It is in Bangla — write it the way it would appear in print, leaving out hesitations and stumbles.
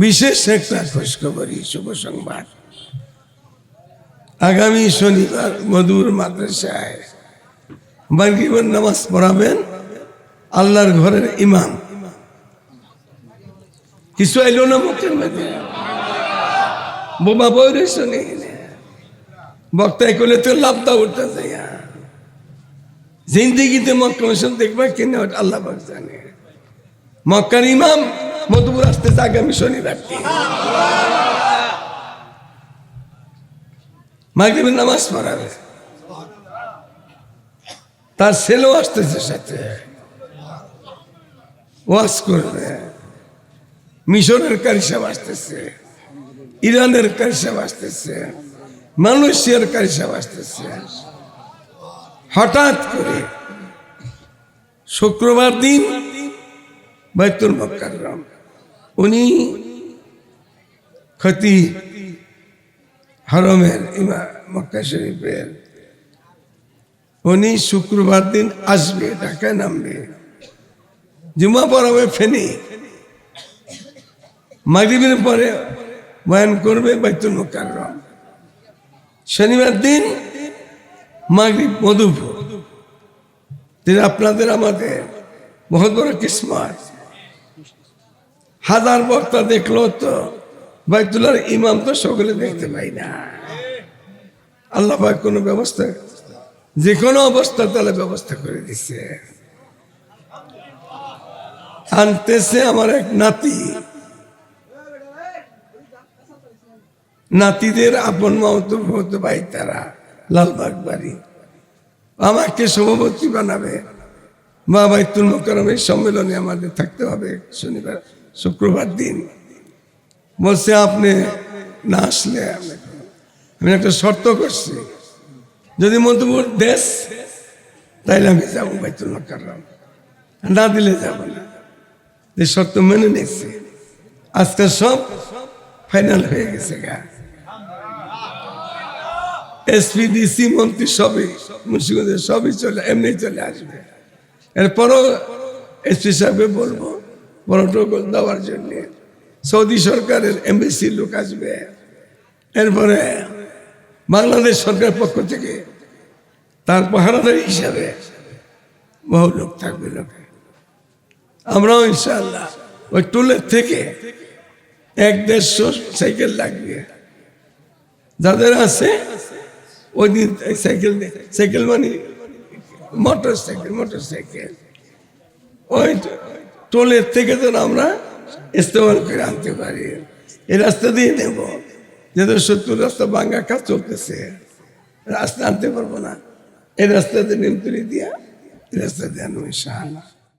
বিশেষ একটা খোঁজখবরই শুভ সংবাদ। আগামী শনিবার মধুর মাদ্রাসায় মাগরিবের নামাজ পড়াবেন আল্লাহর ঘরের ইমাম। কিছু এলো না মুখের মধ্যে, বোমা বইরে শুনে বক্তায় করলে তো লাভটা উঠতে যায়। জিন্দিগিতে মক্কা মসজিদ দেখবে কিনা আল্লাহ পাক জানে। মক্কার ইমাম মধুপুর আসতেছে আগামী শনিবার মাগরিবের নামাজ পড়াবে। তার ছেলেও আসতেছে সাথে, ওয়াজ করবে। মিশরের কারি সাহেব আসতেছে, ইরানের কারি সাহেব আসতেছে, মালয়েশিয়ার কারি সাহেব আসতেছে। হঠাৎ করে শুক্রবার দিন বাইতুল মুকাররম উনি খতিব হরমের ইমাম মক্কা শরীফের, উনি শুক্রবার দিন আসবে, ঢাকায় নামবে, জুমা পড়াবে ফেনী, মাগরিবের পরে বয়ান করবে বাইতুল মুকাররম। শনিবার দিন মাগরিব মধুপুর। আপনাদের আমাদের বহুত বড় কিসমত। হাজার বক্তা দেখলো তো বাইতুল্লাহর ইমাম তো সকলে দেখতে পাই না। আল্লাহ পাক কোনো ব্যবস্থা, যে কোনো অবস্থা তাহলে ব্যবস্থা করে দিচ্ছে। আনতেছে আমার এক নাতি, নাতিদের আপন মামতো হতো ভাই, তারা লালবাগ বাড়ি, আমাকে সভাপতি বানাবে। মা বাইতুল মুকাররমের সম্মেলনে আমাদের থাকতে হবে শনিবার শুক্রবার দিন। বলছে আপনি না আসলে আমি একটা শর্ত করছি, যদি মধুপুর দেশ তাইলে আমি যাবো বাইতুল মুকাররম, না দিলে যাব না। যে শর্ত মেনে নিয়েছে, আজকে সব ফাইনাল হয়ে গেছে গা। এসপিডিসি মন্ত্রী সবই মুন্সিগঞ্জের সবই এমনি চলে আসবে। এরপরও এসপি সাহেবকে বলবো প্রটোকল দেওয়ার জন্য। সৌদি সরকারের এমবেসি লোক আসবে, এরপরে বাংলাদেশ সরকার পক্ষ থেকে তার পাহারাদার হিসাবে বহু লোক থাকবে। লোকে আমরাও ইনশাআল্লাহ ওই টুলের থেকে 1-150 সাইকেল লাগবে, যাদের আছে ওই দিন সাইকেল মানে মোটর সাইকেল ওই টোলের থেকে যেন আমরা ইস্তেমাল করে আনতে পারি। এই রাস্তা দিয়ে নেব, যেহেতু 70 রাস্তা ভাঙ্গা কাজ চলতেছে, রাস্তা আনতে পারবো না। এই রাস্তাতে নিমতলি দিয়া এই রাস্তা দিয়ে আনবো ইনশাআল্লাহ।